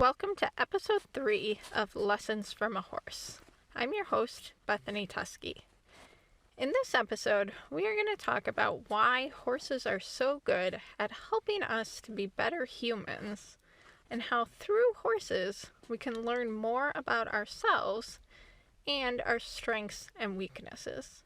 Welcome to episode 3 of Lessons from a Horse. I'm your host, Bethany Tusky. In this episode, we are going to talk about why horses are so good at helping us to be better humans, and how through horses we can learn more about ourselves and our strengths and weaknesses.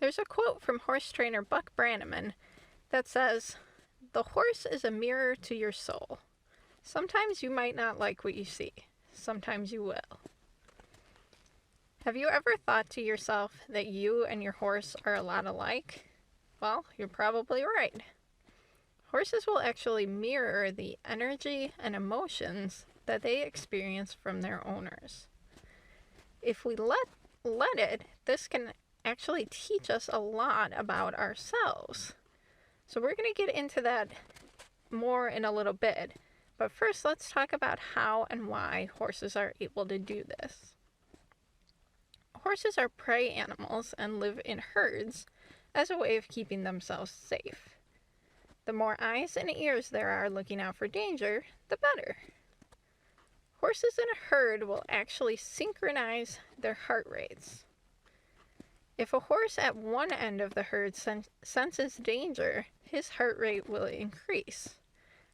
There's a quote from horse trainer Buck Brannaman that says, "The horse is a mirror to your soul. Sometimes you might not like what you see. Sometimes you will." Have you ever thought to yourself that you and your horse are a lot alike? Well, you're probably right. Horses will actually mirror the energy and emotions that they experience from their owners. If we let it, this can actually teach us a lot about ourselves. So we're going to get into that more in a little bit. But first, let's talk about how and why horses are able to do this. Horses are prey animals and live in herds as a way of keeping themselves safe. The more eyes and ears there are looking out for danger, the better. Horses in a herd will actually synchronize their heart rates. If a horse at one end of the herd senses danger, his heart rate will increase.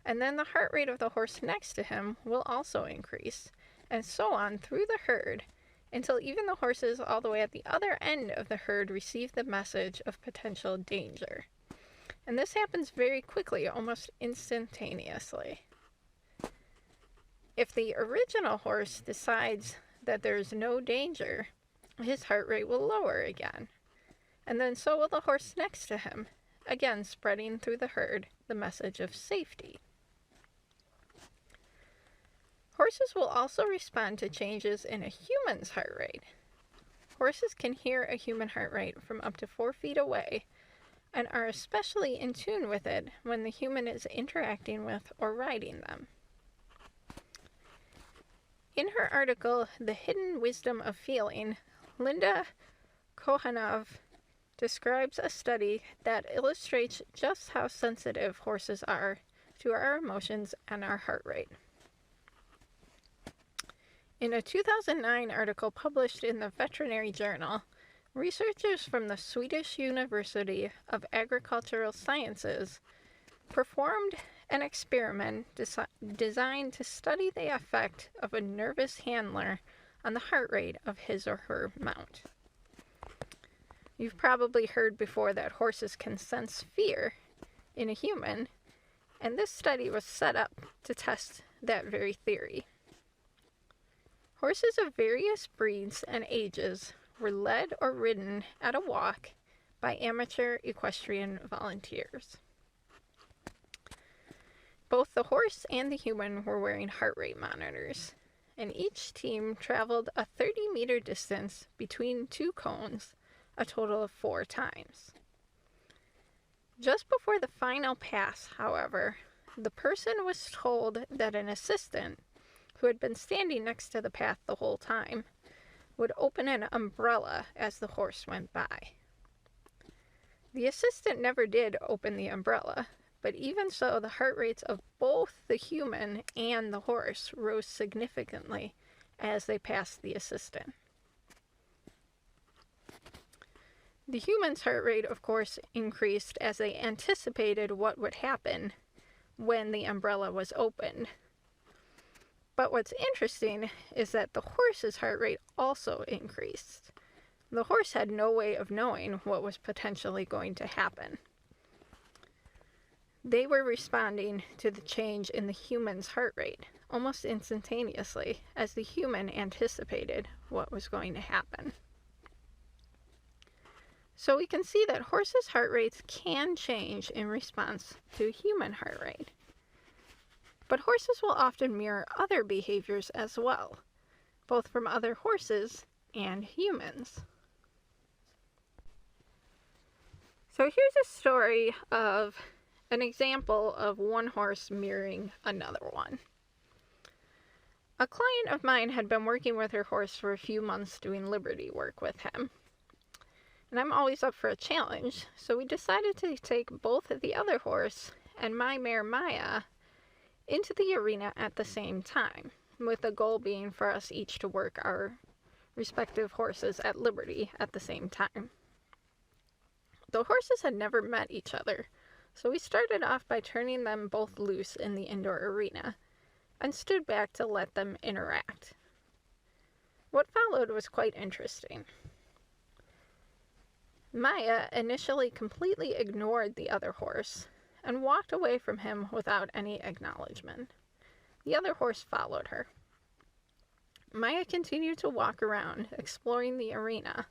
And then the heart rate of the horse next to him will also increase, and so on through the herd, until even the horses all the way at the other end of the herd receive the message of potential danger. And this happens very quickly, almost instantaneously. If the original horse decides that there's no danger, his heart rate will lower again. And then so will the horse next to him, again spreading through the herd the message of safety. Horses will also respond to changes in a human's heart rate. Horses can hear a human heart rate from up to 4 feet away and are especially in tune with it when the human is interacting with or riding them. In her article, The Hidden Wisdom of Feeling, Linda Kohanov describes a study that illustrates just how sensitive horses are to our emotions and our heart rate. In a 2009 article published in the Veterinary Journal, researchers from the Swedish University of Agricultural Sciences performed an experiment designed to study the effect of a nervous handler on the heart rate of his or her mount. You've probably heard before that horses can sense fear in a human, and this study was set up to test that very theory. Horses of various breeds and ages were led or ridden at a walk by amateur equestrian volunteers. Both the horse and the human were wearing heart rate monitors, and each team traveled a 30-meter distance between two cones a total of 4 times. Just before the final pass, however, the person was told that an assistant, who had been standing next to the path the whole time, would open an umbrella as the horse went by. The assistant never did open the umbrella, but even so, the heart rates of both the human and the horse rose significantly as they passed the assistant. The human's heart rate, of course, increased as they anticipated what would happen when the umbrella was opened. But what's interesting is that the horse's heart rate also increased. The horse had no way of knowing what was potentially going to happen. They were responding to the change in the human's heart rate almost instantaneously as the human anticipated what was going to happen. So we can see that horses' heart rates can change in response to human heart rate. But horses will often mirror other behaviors as well, both from other horses and humans. So here's a story of an example of one horse mirroring another one. A client of mine had been working with her horse for a few months doing liberty work with him. and I'm always up for a challenge, so we decided to take both the other horse and my mare Maya into the arena at the same time, with the goal being for us each to work our respective horses at liberty at the same time. The horses had never met each other, so we started off by turning them both loose in the indoor arena and stood back to let them interact. What followed was quite interesting. Maya initially completely ignored the other horse and walked away from him without any acknowledgement. The other horse followed her. Maya continued to walk around, exploring the arena,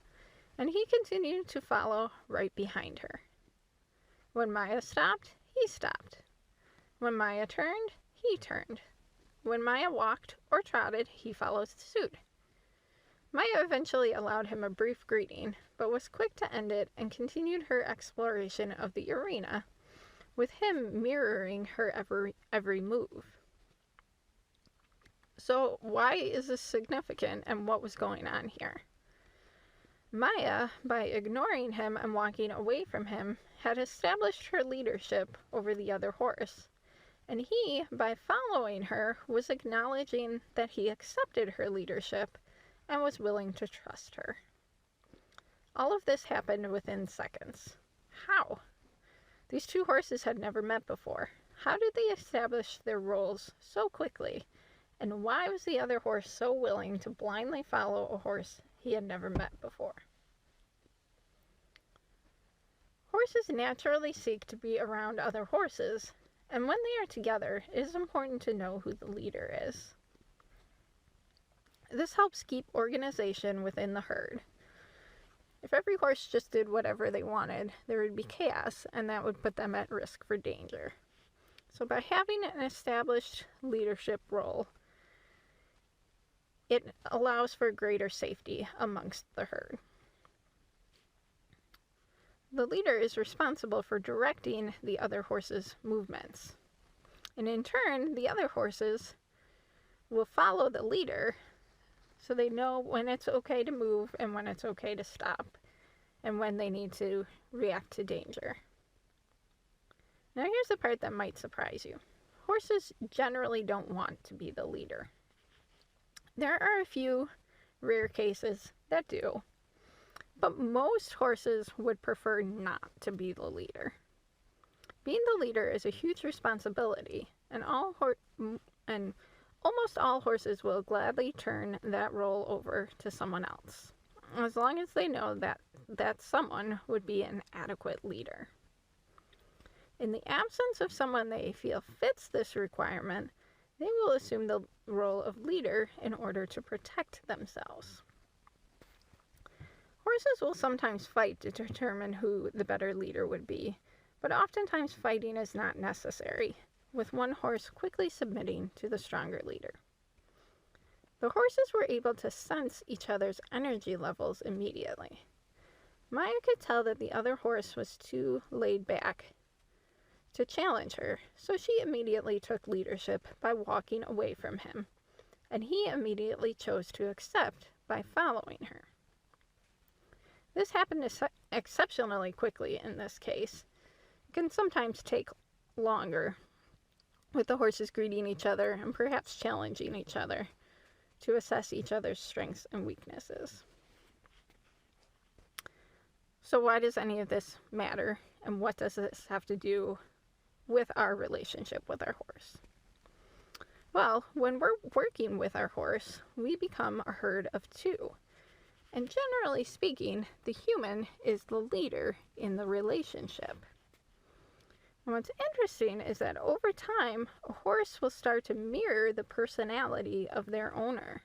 and he continued to follow right behind her. When Maya stopped, he stopped. When Maya turned, he turned. When Maya walked or trotted, he followed suit. Maya eventually allowed him a brief greeting, but was quick to end it and continued her exploration of the arena, with him mirroring her every move. So why is this significant, and what was going on here? Maya, by ignoring him and walking away from him, had established her leadership over the other horse, and he, by following her, was acknowledging that he accepted her leadership and was willing to trust her. All of this happened within seconds. How? These two horses had never met before. How did they establish their roles so quickly? And why was the other horse so willing to blindly follow a horse he had never met before? Horses naturally seek to be around other horses, and when they are together, it is important to know who the leader is. This helps keep organization within the herd. If every horse just did whatever they wanted, there would be chaos, and that would put them at risk for danger. So by having an established leadership role, it allows for greater safety amongst the herd. The leader is responsible for directing the other horses' movements. And in turn, the other horses will follow the leader so they know when it's okay to move and when it's okay to stop and when they need to react to danger. Now here's the part that might surprise you. Horses generally don't want to be the leader. There are a few rare cases that do, but most horses would prefer not to be the leader. Being the leader is a huge responsibility, and almost all horses will gladly turn that role over to someone else, as long as they know that that someone would be an adequate leader. In the absence of someone they feel fits this requirement, they will assume the role of leader in order to protect themselves. Horses will sometimes fight to determine who the better leader would be, but oftentimes fighting is not necessary, with one horse quickly submitting to the stronger leader. The horses were able to sense each other's energy levels immediately. Maya could tell that the other horse was too laid back to challenge her, so she immediately took leadership by walking away from him, and he immediately chose to accept by following her. This happened exceptionally quickly in this case. It can sometimes take longer, with the horses greeting each other and perhaps challenging each other to assess each other's strengths and weaknesses. So why does any of this matter, and what does this have to do with our relationship with our horse? Well, when we're working with our horse, we become a herd of two. And generally speaking, the human is the leader in the relationship. And what's interesting is that over time, a horse will start to mirror the personality of their owner.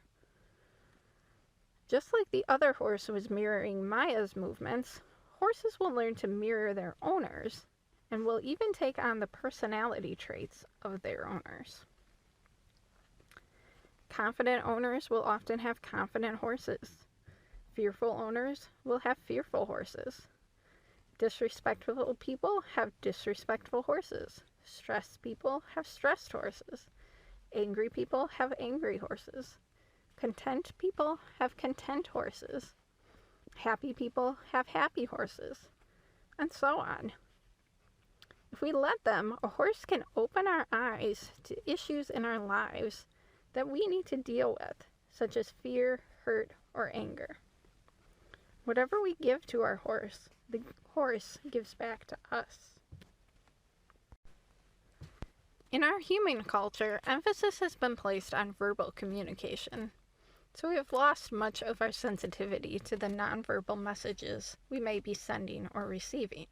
Just like the other horse was mirroring Maya's movements, horses will learn to mirror their owners and will even take on the personality traits of their owners. Confident owners will often have confident horses. Fearful owners will have fearful horses. Disrespectful people have disrespectful horses. Stressed people have stressed horses. Angry people have angry horses. Content people have content horses. Happy people have happy horses, and so on. If we let them, a horse can open our eyes to issues in our lives that we need to deal with, such as fear, hurt, or anger. Whatever we give to our horse, the horse gives back to us. In our human culture, emphasis has been placed on verbal communication, so we have lost much of our sensitivity to the nonverbal messages we may be sending or receiving.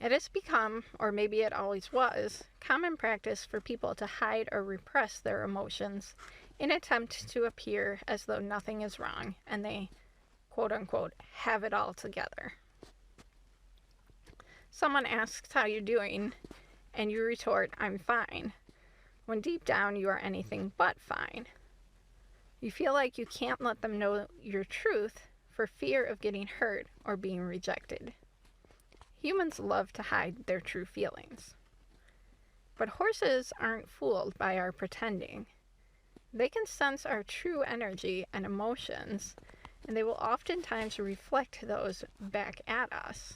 It has become, or maybe it always was, common practice for people to hide or repress their emotions in an attempt to appear as though nothing is wrong and they, quote unquote, have it all together. Someone asks how you're doing, and you retort, I'm fine, when deep down you are anything but fine. You feel like you can't let them know your truth for fear of getting hurt or being rejected. Humans love to hide their true feelings. But horses aren't fooled by our pretending. They can sense our true energy and emotions, and they will oftentimes reflect those back at us.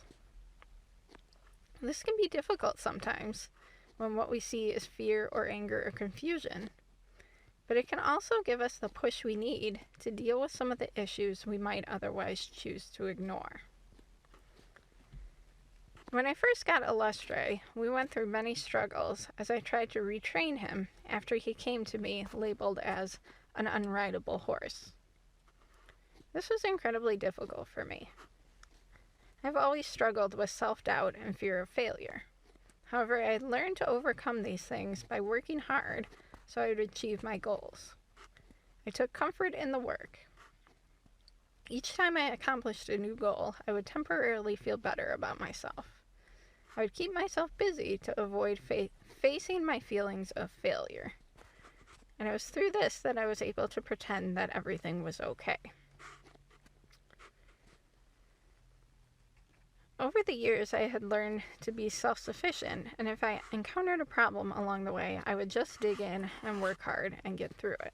This can be difficult sometimes when what we see is fear or anger or confusion, but it can also give us the push we need to deal with some of the issues we might otherwise choose to ignore. When I first got Illustre, we went through many struggles as I tried to retrain him after he came to me labeled as an unrideable horse. This was incredibly difficult for me. I've always struggled with self-doubt and fear of failure. However, I learned to overcome these things by working hard so I would achieve my goals. I took comfort in the work. Each time I accomplished a new goal, I would temporarily feel better about myself. I would keep myself busy to avoid facing my feelings of failure. And it was through this that I was able to pretend that everything was okay. Over the years, I had learned to be self-sufficient, and if I encountered a problem along the way, I would just dig in and work hard and get through it.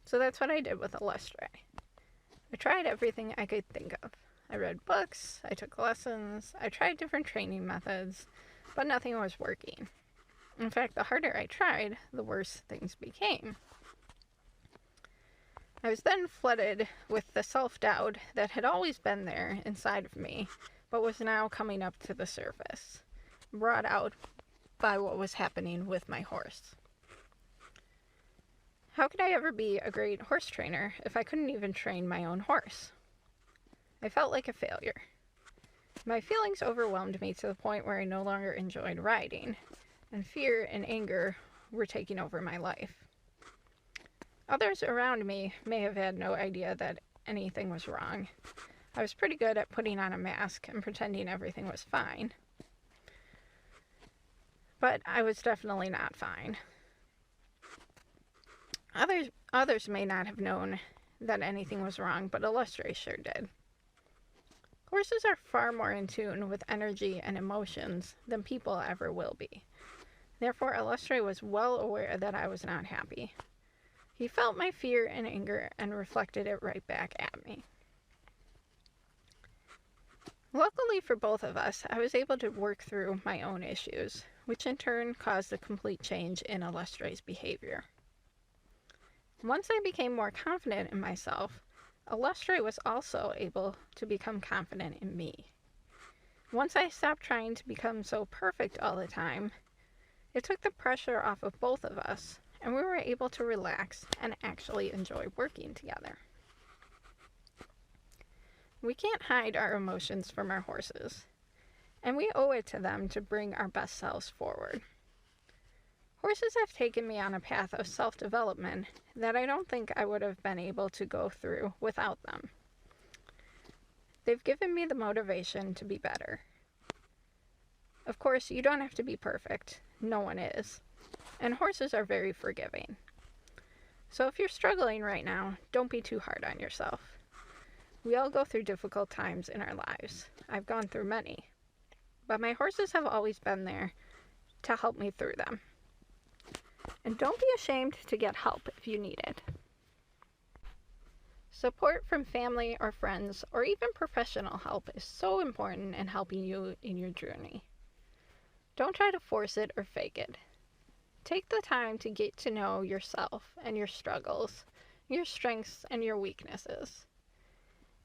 So that's what I did with Illustre. I tried everything I could think of. I read books, I took lessons, I tried different training methods, but nothing was working. In fact, the harder I tried, the worse things became. I was then flooded with the self-doubt that had always been there inside of me, but was now coming up to the surface, brought out by what was happening with my horse. How could I ever be a great horse trainer if I couldn't even train my own horse? I felt like a failure. My feelings overwhelmed me to the point where I no longer enjoyed riding, and fear and anger were taking over my life. Others around me may have had no idea that anything was wrong. I was pretty good at putting on a mask and pretending everything was fine. But I was definitely not fine. Others may not have known that anything was wrong, but Illustre sure did. Horses are far more in tune with energy and emotions than people ever will be. Therefore, Illustre was well aware that I was not happy. He felt my fear and anger and reflected it right back at me. Luckily for both of us, I was able to work through my own issues, which in turn caused a complete change in Illustre's behavior. Once I became more confident in myself, Illustre was also able to become confident in me. Once I stopped trying to become so perfect all the time, it took the pressure off of both of us, and we were able to relax and actually enjoy working together. We can't hide our emotions from our horses, and we owe it to them to bring our best selves forward. Horses have taken me on a path of self-development that I don't think I would have been able to go through without them. They've given me the motivation to be better. Of course, you don't have to be perfect. No one is. And horses are very forgiving. So if you're struggling right now, don't be too hard on yourself. We all go through difficult times in our lives. I've gone through many. But my horses have always been there to help me through them. And don't be ashamed to get help if you need it. Support from family or friends or even professional help is so important in helping you in your journey. Don't try to force it or fake it. Take the time to get to know yourself and your struggles, your strengths and your weaknesses.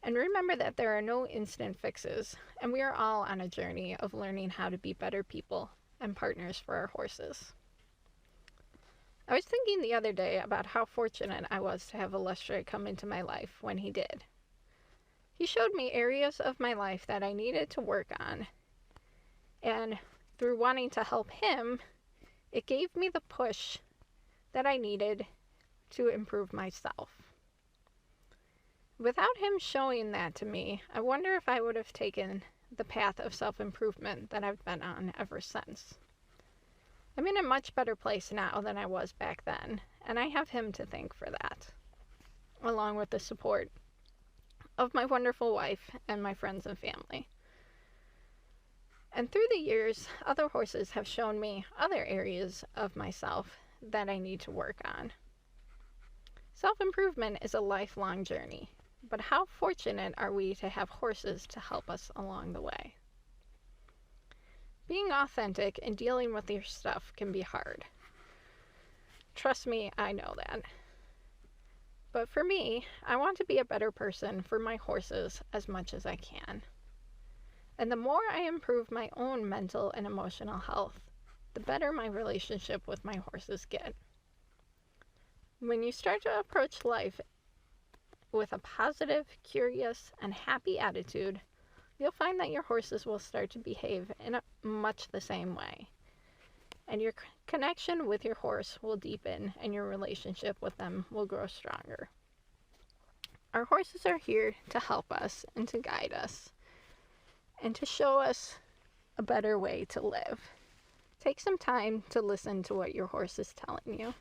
And remember that there are no instant fixes, and we are all on a journey of learning how to be better people and partners for our horses. I was thinking the other day about how fortunate I was to have Illustre come into my life when he did. He showed me areas of my life that I needed to work on, and through wanting to help him, it gave me the push that I needed to improve myself. Without him showing that to me, I wonder if I would have taken the path of self-improvement that I've been on ever since. I'm in a much better place now than I was back then, and I have him to thank for that, along with the support of my wonderful wife and my friends and family. And through the years, other horses have shown me other areas of myself that I need to work on. Self-improvement is a lifelong journey, but how fortunate are we to have horses to help us along the way? Being authentic and dealing with your stuff can be hard. Trust me, I know that. But for me, I want to be a better person for my horses as much as I can. And the more I improve my own mental and emotional health, the better my relationship with my horses get. When you start to approach life with a positive, curious, and happy attitude, you'll find that your horses will start to behave in much the same way. And your connection with your horse will deepen and your relationship with them will grow stronger. Our horses are here to help us and to guide us and to show us a better way to live. Take some time to listen to what your horse is telling you.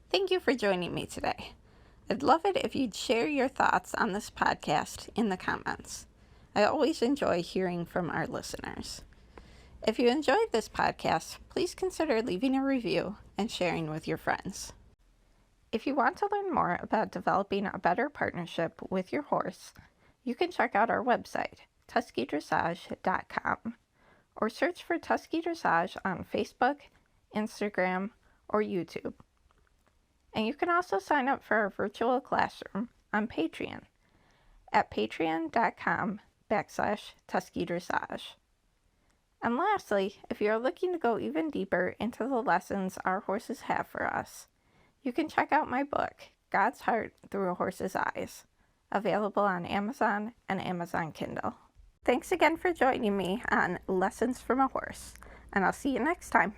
Thank you for joining me today. I'd love it if you'd share your thoughts on this podcast in the comments. I always enjoy hearing from our listeners. If you enjoyed this podcast, please consider leaving a review and sharing with your friends. If you want to learn more about developing a better partnership with your horse, you can check out our website, tuskydressage.com, or search for Tusky Dressage on Facebook, Instagram, or YouTube. And you can also sign up for our virtual classroom on Patreon at patreon.com/Tusky Dressage. And lastly, if you're looking to go even deeper into the lessons our horses have for us, you can check out my book, God's Heart Through a Horse's Eyes, available on Amazon and Amazon Kindle. Thanks again for joining me on Lessons from a Horse, and I'll see you next time.